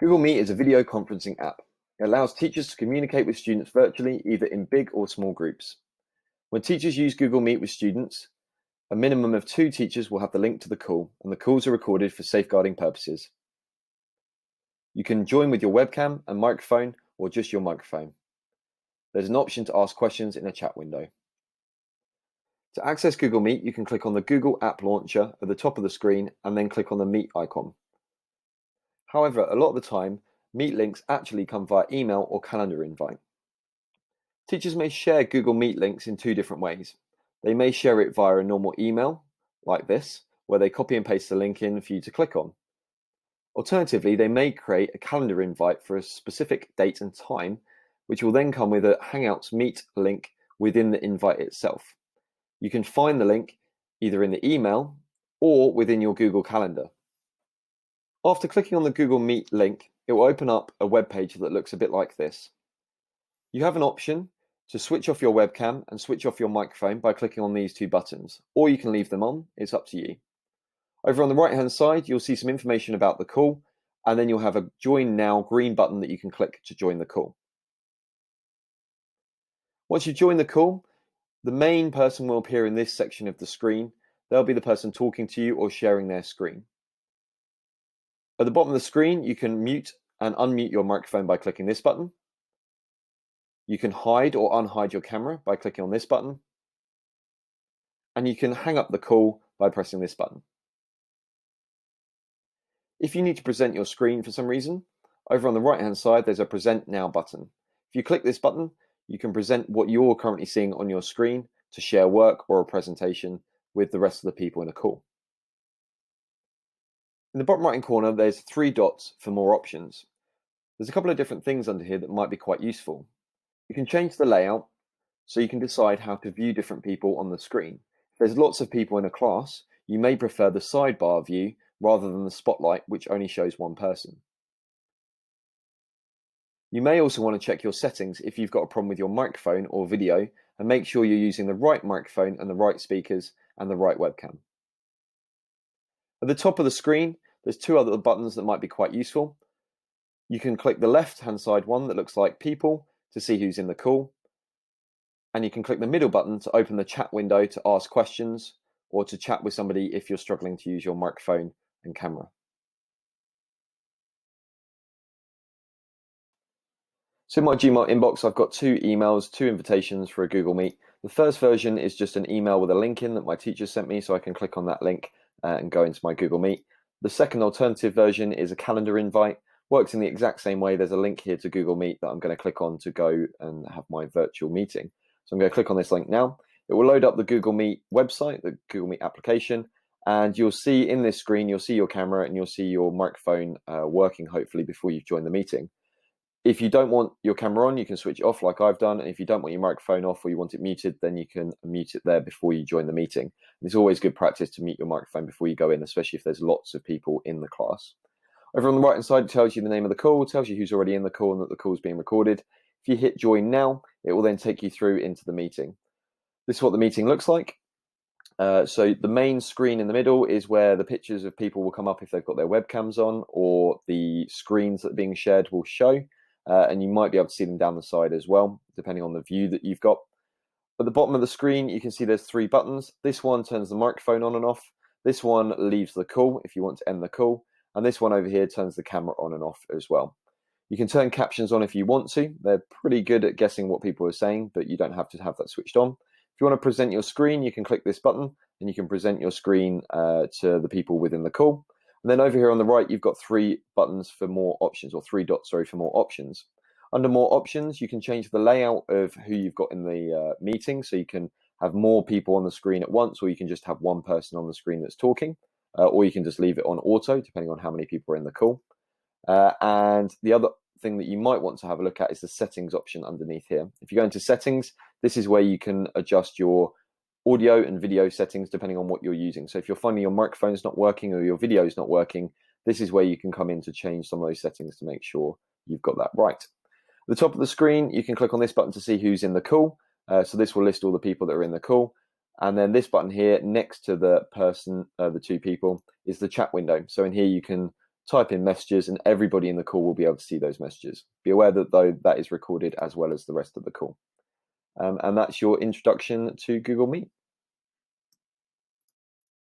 Google Meet is a video conferencing app. It allows teachers to communicate with students virtually, either in big or small groups. When teachers use Google Meet with students, a minimum of 2 teachers will have the link to the call, and the calls are recorded for safeguarding purposes. You can join with your webcam and microphone, or just your microphone. There's an option to ask questions in a chat window. To access Google Meet, you can click on the Google App Launcher at the top of the screen and then click on the Meet icon. However, a lot of the time, Meet links actually come via email or calendar invite. Teachers may share Google Meet links in 2 different ways. They may share it via a normal email, like this, where they copy and paste the link in for you to click on. Alternatively, they may create a calendar invite for a specific date and time, which will then come with a Hangouts Meet link within the invite itself. You can find the link either in the email or within your Google Calendar. After clicking on the Google Meet link, it will open up a web page that looks a bit like this. You have an option to switch off your webcam and switch off your microphone by clicking on these 2 buttons, or you can leave them on. It's up to you. Over on the right-hand side, you'll see some information about the call, and then you'll have a Join Now green button that you can click to join the call. Once you join the call, the main person will appear in this section of the screen. They'll be the person talking to you or sharing their screen. At the bottom of the screen, you can mute and unmute your microphone by clicking this button. You can hide or unhide your camera by clicking on this button. And you can hang up the call by pressing this button. If you need to present your screen for some reason, over on the right-hand side, there's a Present Now button. If you click this button, you can present what you're currently seeing on your screen to share work or a presentation with the rest of the people in a call. In the bottom right-hand corner, there's 3 dots for more options. There's a couple of different things under here that might be quite useful. You can change the layout so you can decide how to view different people on the screen. If there's lots of people in a class, you may prefer the sidebar view rather than the spotlight, which only shows one person. You may also want to check your settings if you've got a problem with your microphone or video, and make sure you're using the right microphone and the right speakers and the right webcam. At the top of the screen, there's 2 other buttons that might be quite useful. You can click the left-hand side one that looks like People to see who's in the call. And you can click the middle button to open the chat window to ask questions or to chat with somebody if you're struggling to use your microphone and camera. So in my Gmail inbox, I've got 2 emails, 2 invitations for a Google Meet. The first version is just an email with a link in that my teacher sent me, so I can click on that link and go into my Google Meet. The second alternative version is a calendar invite. Works in the exact same way. There's a link here to Google Meet that I'm going to click on to go and have my virtual meeting. So I'm going to click on this link now. It will load up the Google Meet website, the Google Meet application, and you'll see in this screen, you'll see your camera and you'll see your microphone working, hopefully, before you've joined the meeting. If you don't want your camera on, you can switch it off like I've done. And if you don't want your microphone off or you want it muted, then you can mute it there before you join the meeting. It's always good practice to mute your microphone before you go in, especially if there's lots of people in the class. Over on the right-hand side, it tells you the name of the call, tells you who's already in the call and that the call is being recorded. If you hit Join Now, it will then take you through into the meeting. This is what the meeting looks like. So the main screen in the middle is where the pictures of people will come up if they've got their webcams on, or the screens that are being shared will show. And you might be able to see them down the side as well, depending on the view that you've got. At the bottom of the screen, you can see there's 3 buttons. This one turns the microphone on and off. This one leaves the call if you want to end the call. And this one over here turns the camera on and off as well. You can turn captions on if you want to. They're pretty good at guessing what people are saying, but you don't have to have that switched on. If you want to present your screen, you can click this button and you can present your screen to the people within the call. And then over here on the right, you've got 3 buttons for more options, or 3 dots, sorry, for more options. Under more options, you can change the layout of who you've got in the meeting. So you can have more people on the screen at once, or you can just have one person on the screen that's talking, or you can just leave it on auto, depending on how many people are in the call. And the other thing that you might want to have a look at is the settings option underneath here. If you go into settings, this is where you can adjust your audio and video settings depending on what you're using. So if you're finding your microphone's not working or your video is not working, this is where you can come in to change some of those settings to make sure you've got that right. At the top of the screen, you can click on this button to see who's in the call. So this will list all the people that are in the call. And then this button here next to the person, the 2 people, is the chat window. So in here you can type in messages, and everybody in the call will be able to see those messages. Be aware that though that is recorded as well as the rest of the call. And that's your introduction to Google Meet.